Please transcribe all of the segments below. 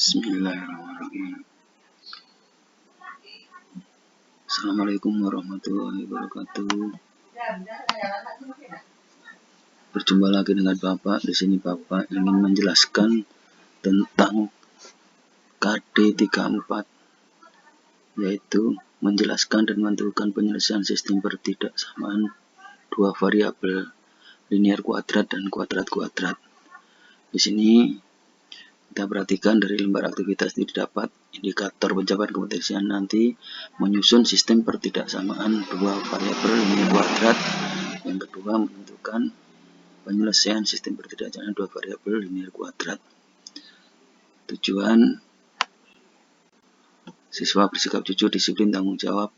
Bismillahirrahmanirrahim. Assalamualaikum warahmatullahi wabarakatuh. Berjumpa lagi dengan Bapak. Di sini Bapak ingin menjelaskan tentang KD34, yaitu menjelaskan dan menentukan penyelesaian sistem pertidaksamaan dua variabel linear kuadrat dan kuadrat-kuadrat. Di sini kita perhatikan dari lembar aktivitas ini didapat indikator pencapaian kompetensian nanti menyusun sistem pertidaksamaan dua variabel linear kuadrat. Yang kedua, menentukan penyelesaian sistem pertidaksamaan dua variabel linear kuadrat. Tujuan: siswa bersikap jujur, disiplin, tanggung jawab,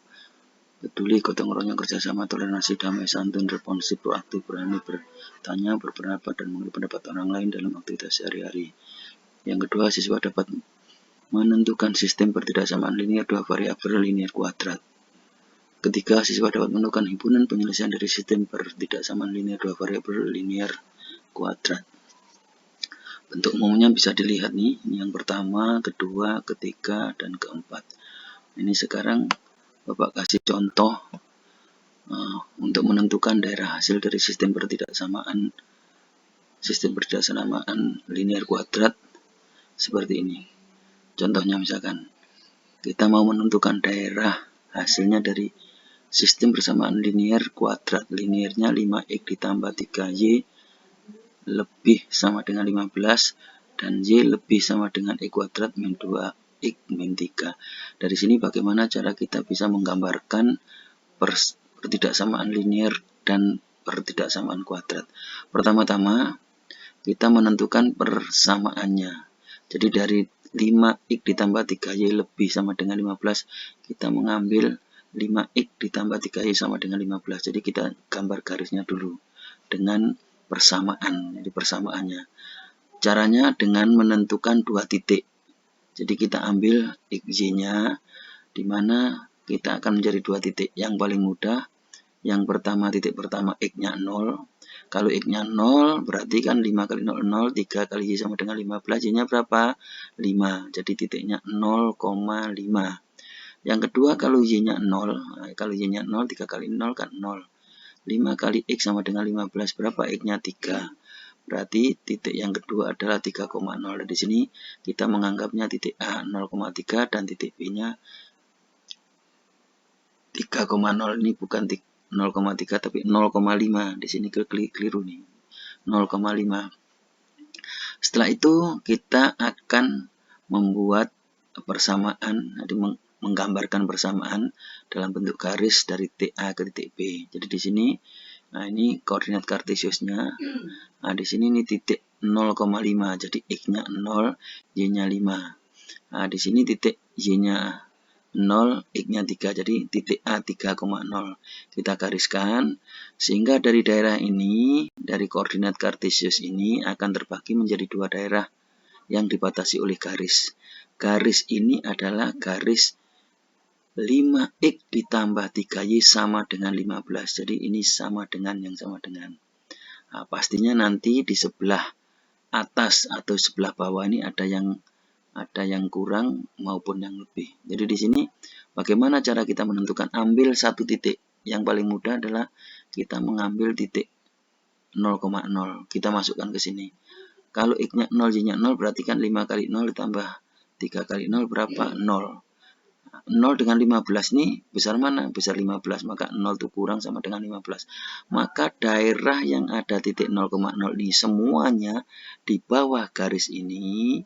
peduli, gotong royong, kerjasama, toleransi, damai, santun, responsif, proaktif, berani bertanya, berpendapat, dan mengenal pendapat orang lain dalam aktivitas sehari-hari. Yang kedua, siswa dapat menentukan sistem pertidaksamaan linear dua variabel linear kuadrat. Ketiga, siswa dapat menentukan himpunan penyelesaian dari sistem pertidaksamaan linear dua variabel linear kuadrat. Bentuk umumnya bisa dilihat nih, yang pertama, kedua, ketiga, dan keempat. Ini sekarang Bapak kasih contoh untuk menentukan daerah hasil dari sistem pertidaksamaan linear kuadrat seperti ini. Contohnya misalkan kita mau menentukan daerah hasilnya dari sistem persamaan linear kuadrat. Linearnya 5x ditambah 3y lebih sama dengan 15 dan y lebih sama dengan x kuadrat min 2x min 3. Dari sini bagaimana cara kita bisa menggambarkan pertidaksamaan linear dan pertidaksamaan kuadrat. Pertama-tama kita menentukan persamaannya. Jadi dari 5x ditambah 3y lebih sama dengan 15, kita mengambil 5x ditambah 3y sama dengan 15. Jadi kita gambar garisnya dulu dengan persamaan. Jadi persamaannya. Caranya dengan menentukan dua titik. Jadi kita ambil xy-nya, di mana kita akan mencari dua titik. Yang paling mudah, yang pertama, titik pertama x-nya 0. Kalau x-nya 0, berarti kan 5 kali 0, 0, 3 kali y sama dengan 15, y-nya berapa? 5. Jadi titiknya 0,5. Yang kedua, kalau y-nya 0, 3 kali 0 kan 0. 5 kali x sama dengan 15, berapa? X-nya 3. Berarti titik yang kedua adalah 3,0. Dan di sini kita menganggapnya titik A 0,3 dan titik B-nya 3,0. Ini bukan 0,3 tapi 0,5. Di sini keliru nih. 0,5. Setelah itu kita akan membuat persamaan, jadi menggambarkan persamaan dalam bentuk garis dari titik A ke titik B. Jadi di sini, nah ini koordinat kartesiusnya. Nah di sini ini titik 0,5. Jadi x-nya 0, y-nya 5. Nah di sini titik y-nya 0, x-nya 3, jadi titik A 3,0. Kita gariskan, sehingga dari daerah ini, dari koordinat kartesius ini akan terbagi menjadi dua daerah yang dibatasi oleh garis. Garis ini adalah garis 5x ditambah 3y sama dengan 15. Jadi ini sama dengan yang sama dengan. Nah, pastinya nanti di sebelah atas atau sebelah bawah ini ada yang kurang maupun yang lebih. Jadi di sini bagaimana cara kita menentukan? Ambil satu titik. Yang paling mudah adalah kita mengambil titik 0,0. Kita masukkan ke sini. Kalau x-nya 0, y-nya 0, berarti kan 5 kali 0 ditambah 3 kali 0 berapa? 0. 0 dengan 15 ini besar mana? Besar 15, maka 0 itu kurang sama dengan 15. Maka daerah yang ada titik 0,0 ini semuanya di bawah garis ini,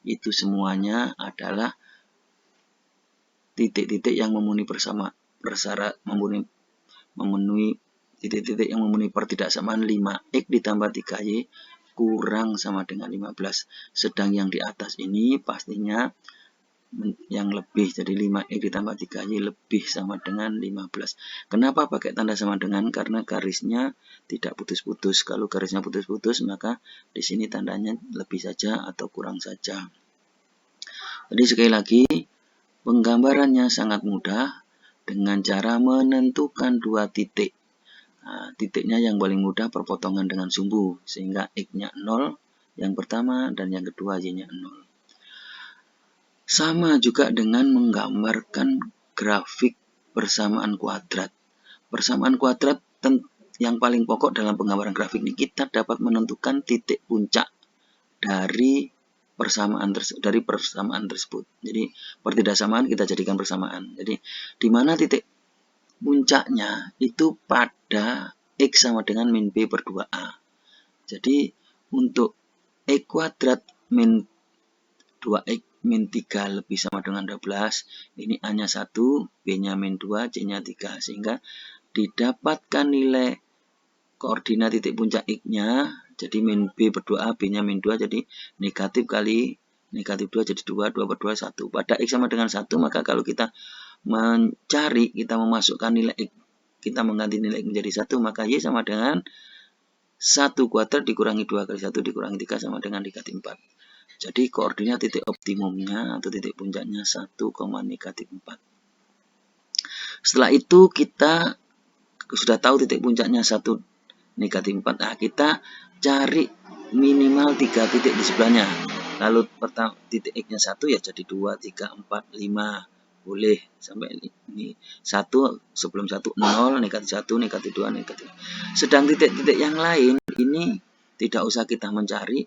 itu semuanya adalah titik-titik yang memenuhi titik-titik yang memenuhi pertidaksamaan 5x ditambah 3y kurang sama dengan 15. Sedang yang di atas ini pastinya yang lebih, jadi 5x ditambah 3y lebih sama dengan 15. Kenapa pakai tanda sama dengan? Karena garisnya tidak putus-putus. Kalau garisnya putus-putus, maka di sini tandanya lebih saja atau kurang saja. Jadi sekali lagi, penggambarannya sangat mudah dengan cara menentukan dua titik. Nah, titiknya yang paling mudah perpotongan dengan sumbu, sehingga x-nya 0 yang pertama dan yang kedua y-nya 0. Sama juga dengan menggambarkan grafik persamaan kuadrat. Persamaan kuadrat yang paling pokok dalam penggambaran grafik ini, kita dapat menentukan titik puncak dari persamaan tersebut. Jadi pertidaksamaan kita jadikan persamaan. Jadi di mana titik puncaknya itu pada X sama dengan min B per 2A. Jadi untuk X kuadrat min 2X min 3 lebih sama dengan 12, ini A-nya 1, B-nya min 2, C-nya 3. Sehingga didapatkan nilai koordinat titik puncak X-nya, jadi min B per 2A, B-nya min 2, jadi negatif kali negatif 2 jadi 2, 2 per 2, 1. Pada X sama dengan 1, maka kalau kita mencari, kita memasukkan nilai X, kita mengganti nilai X menjadi 1, maka Y sama dengan 1 kuadrat dikurangi 2 kali 1 dikurangi 3 sama dengan negatif 4. Jadi koordinat titik optimumnya atau titik puncaknya 1, negatif 4. Setelah itu kita sudah tahu titik puncaknya 1, negatif 4. Nah, kita cari minimal 3 titik di sebelahnya. Lalu pertama titik X-nya 1 ya jadi 2, 3, 4, 5. Boleh sampai ini 1 sebelum 1 0, negatif 1, negatif 2, negatif. Sedang titik-titik yang lain ini tidak usah kita mencari.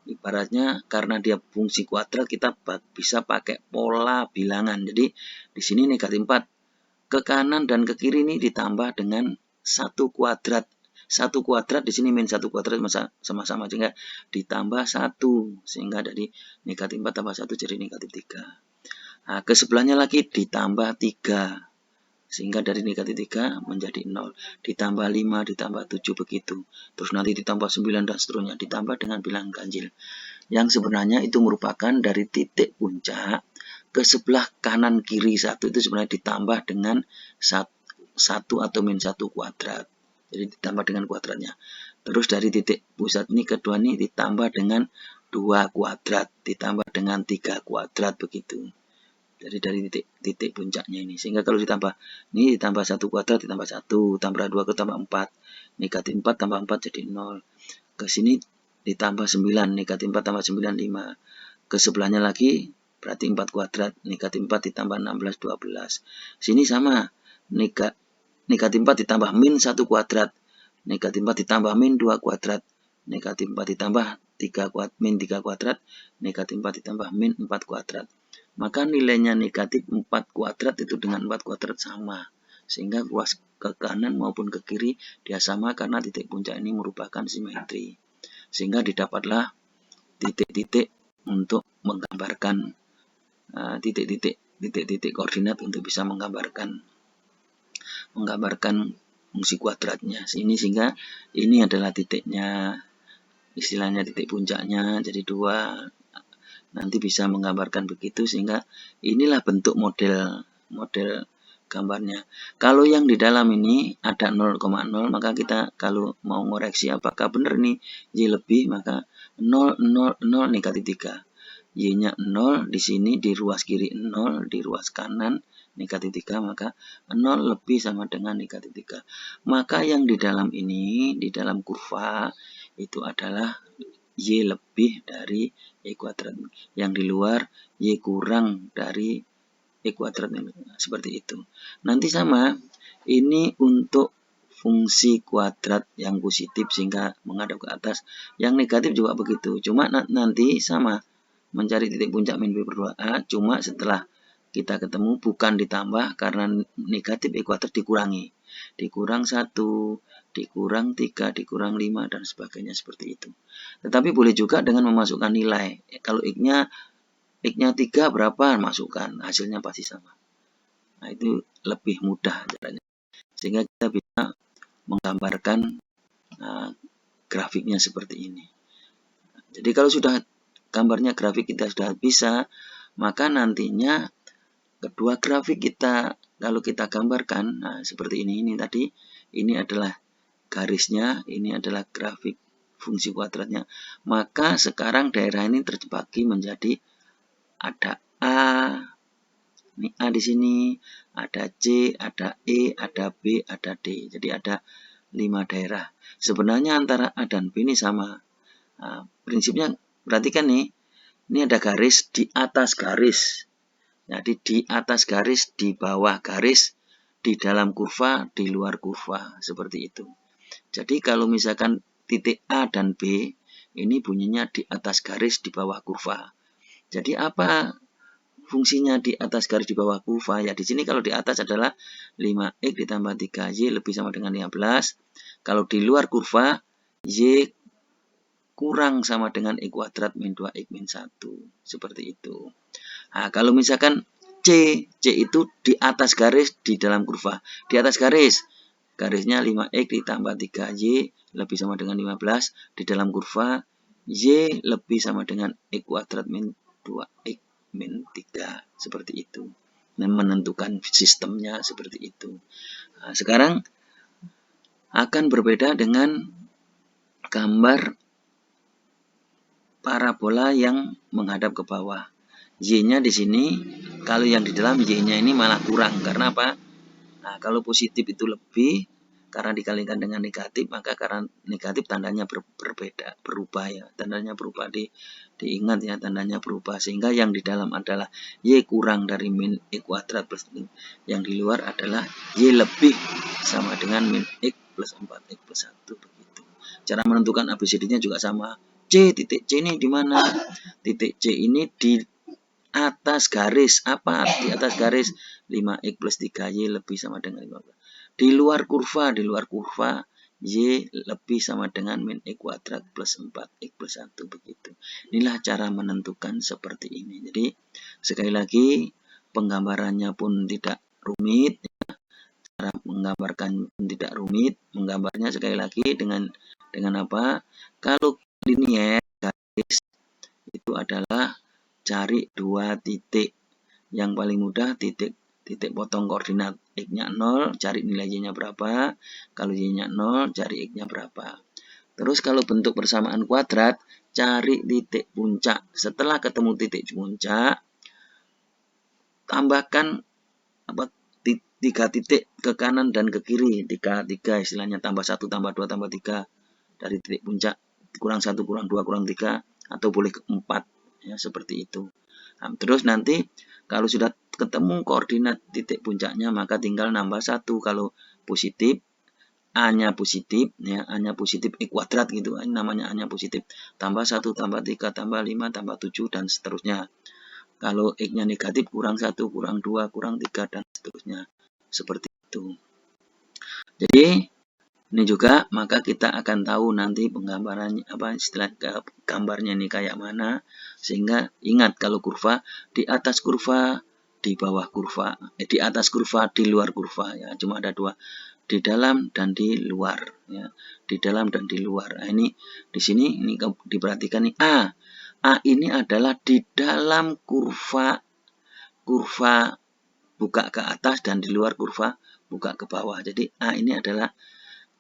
Ibaratnya karena dia fungsi kuadrat, kita bisa pakai pola bilangan. Jadi di sini negatif 4. Ke kanan dan ke kiri ini ditambah dengan 1 kuadrat. 1 kuadrat di sini min 1 kuadrat sama-sama, sehingga ditambah 1. Sehingga dari negatif 4 tambah 1 jadi negatif 3. Nah, ke sebelahnya lagi ditambah 3. Sehingga dari negatif 3 menjadi 0. Ditambah 5, ditambah 7 begitu. Terus nanti ditambah 9 dan seterusnya. Ditambah dengan bilangan ganjil. Yang sebenarnya itu merupakan dari titik puncak ke sebelah kanan kiri 1 itu sebenarnya ditambah dengan 1 atau min 1 kuadrat. Jadi ditambah dengan kuadratnya. Terus dari titik pusat ini kedua ini ditambah dengan 2 kuadrat. Ditambah dengan 3 kuadrat begitu. Jadi dari titik puncaknya ini. Sehingga kalau ditambah ini ditambah 1 kuadrat ditambah 1. Tambah 2 ke tambah 4. Negatif 4 tambah 4 jadi 0. Ke sini ditambah 9. Negatif 4 tambah 9 5. Ke sebelahnya lagi berarti 4 kuadrat, negatif 4 ditambah 16, 12. Sini sama, negatif 4 ditambah min 1 kuadrat, negatif 4 ditambah min 2 kuadrat, negatif 4 ditambah min 3 kuadrat, negatif 4 ditambah min 4 kuadrat. Maka nilainya negatif 4 kuadrat itu dengan 4 kuadrat sama. Sehingga ruas ke kanan maupun ke kiri dia sama karena titik puncak ini merupakan simetri. Sehingga didapatlah titik-titik untuk menggambarkan titik-titik koordinat untuk bisa menggambarkan fungsi kuadratnya. Sehingga ini adalah titiknya, istilahnya titik puncaknya. Jadi 2 nanti bisa menggambarkan begitu, sehingga inilah bentuk model gambarnya. Kalau yang di dalam ini ada 0,0, maka kita kalau mau ngoreksi apakah benar nih Y lebih, maka 0, 0, 0, negatif 3. Y-nya 0, di sini di ruas kiri 0, di ruas kanan negatif 3, maka 0 lebih sama dengan negatif 3. Maka yang di dalam ini, di dalam kurva, itu adalah Y lebih dari Y kuadrat. Yang di luar Y kurang dari Y kuadrat, seperti itu. Nanti sama, ini untuk fungsi kuadrat yang positif sehingga menghadap ke atas. Yang negatif juga begitu. Cuma nanti sama, mencari titik puncak min B per 2A, cuma setelah kita ketemu bukan ditambah karena negatif Y kuadrat dikurangi. Dikurang 1, dikurang 3, dikurang 5, dan sebagainya seperti itu. Tetapi boleh juga dengan memasukkan nilai. Kalau X-nya 3 berapa, masukkan, hasilnya pasti sama. Nah, itu lebih mudah caranya. Sehingga kita bisa menggambarkan grafiknya seperti ini. Jadi kalau sudah gambarnya grafik kita sudah bisa, maka nantinya kedua grafik kita kalau kita gambarkan, nah seperti ini tadi, ini adalah garisnya, ini adalah grafik fungsi kuadratnya. Maka sekarang daerah ini terbagi menjadi ada A, ini A di sini, ada C, ada E, ada B, ada D. Jadi ada 5 daerah. Sebenarnya antara A dan B ini sama. Nah, prinsipnya perhatikan nih, ini ada garis di atas garis. Jadi di atas garis, di bawah garis, di dalam kurva, di luar kurva, seperti itu. Jadi kalau misalkan titik A dan B, ini bunyinya di atas garis, di bawah kurva. Jadi apa fungsinya di atas garis di bawah kurva? Ya di sini kalau di atas adalah 5x ditambah 3y lebih sama dengan 15. Kalau di luar kurva, y kurang sama dengan x kuadrat min 2x min 1. Seperti itu. Nah, kalau misalkan C itu di atas garis di dalam kurva. Di atas garis, garisnya 5x ditambah 3y lebih sama dengan 15. Di dalam kurva, y lebih sama dengan x kuadrat min 2x min 3. Seperti itu. Dan menentukan sistemnya seperti itu. Nah, sekarang akan berbeda dengan gambar parabola yang menghadap ke bawah. Y-nya di sini, kalau yang di dalam Y-nya ini malah kurang. Karena apa? Nah, kalau positif itu lebih, karena dikalikan dengan negatif, maka karena negatif tandanya berbeda, berubah ya. Tandanya berubah, diingat ya, tandanya berubah. Sehingga yang di dalam adalah Y kurang dari min X kuadrat plus min. Yang di luar adalah Y lebih sama dengan min X plus 4X plus 1. Begitu. Cara menentukan ABCD-nya juga sama. Titik C ini di mana? Titik C ini di atas garis. Apa di atas garis? 5x plus 3y lebih sama dengan 15. Di luar kurva, y lebih sama dengan min x kuadrat plus 4x plus 1. Begitu. Inilah cara menentukan seperti ini. Jadi sekali lagi penggambarannya pun tidak rumit. Cara menggambarkan pun tidak rumit. Menggambarnya sekali lagi dengan apa? Kalau linier garis itu adalah cari dua titik. Yang paling mudah titik potong koordinat x-nya 0, cari nilai y-nya berapa. Kalau y-nya 0, cari x-nya berapa. Terus kalau bentuk persamaan kuadrat, cari titik puncak. Setelah ketemu titik puncak, tambahkan 3 titik ke kanan dan ke kiri. 3 istilahnya, tambah 1, tambah 2, tambah 3 dari titik puncak. Kurang 1, kurang 2, kurang 3, atau boleh ke 4. Ya, seperti itu. Nah, terus nanti kalau sudah ketemu koordinat titik puncaknya, maka tinggal nambah 1. Kalau positif, A-nya positif, ya, A-nya positif X kuadrat gitu, ini namanya A-nya positif. Tambah 1, tambah 3, tambah 5, tambah 7, dan seterusnya. Kalau X-nya negatif, kurang 1, kurang 2, kurang 3, dan seterusnya. Seperti itu. Jadi, ini juga maka kita akan tahu nanti penggambarannya apa, istilah gambarnya ini kayak mana, sehingga ingat kalau kurva di atas kurva, di bawah kurva, di atas kurva, di luar kurva ya, cuma ada 2, di dalam dan di luar ya, di dalam dan di luar. Nah, ini di sini ini diperhatikan nih, A ini adalah di dalam kurva buka ke atas dan di luar kurva buka ke bawah. Jadi A ini adalah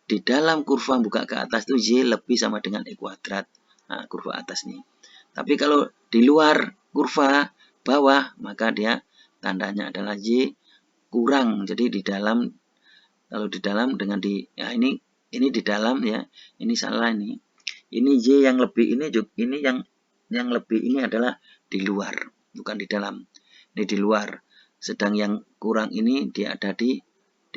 di dalam kurva buka ke atas itu Y lebih sama dengan X kuadrat. Nah, kurva atas nih. Tapi kalau di luar kurva bawah, maka dia tandanya adalah Y kurang. Jadi di dalam, kalau di dalam dengan di, ya ini di dalam ya, ini salah ini. Ini Y yang lebih, ini yang lebih ini adalah di luar, bukan di dalam. Ini di luar. Sedang yang kurang ini dia ada di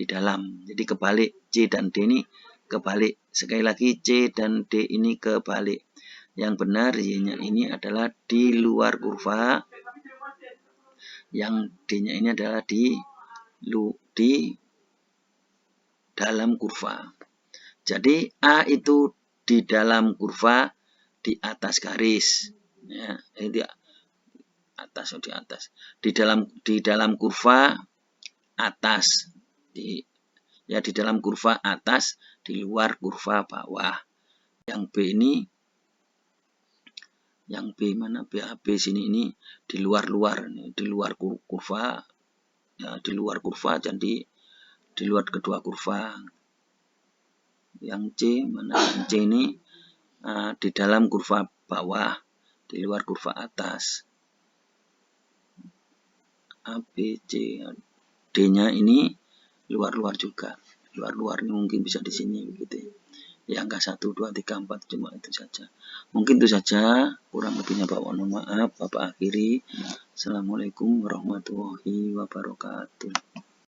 dalam. Jadi kebalik, C dan D ini kebalik. Sekali lagi C dan D ini kebalik. Yang benar Y-nya ini adalah di luar kurva. Yang D-nya ini adalah di dalam kurva. Jadi A itu di dalam kurva di atas garis. Ya, di atas. Di dalam kurva atas. Di dalam kurva atas, di luar kurva bawah. Yang B ini, yang B mana? B sini ini di luar kurva, ya, di luar kurva, jadi di luar kedua kurva. Yang C mana? Yang C ini di dalam kurva bawah, di luar kurva atas. A, B, C. D-nya ini luar juga. Luar ini mungkin bisa di sini begitu. ya angka 1, 2, 3, 4 cuma itu saja. Mungkin itu saja, kurang lebihnya Bapak mohon maaf. Bapak akhiri. Assalamualaikum warahmatullahi wabarakatuh.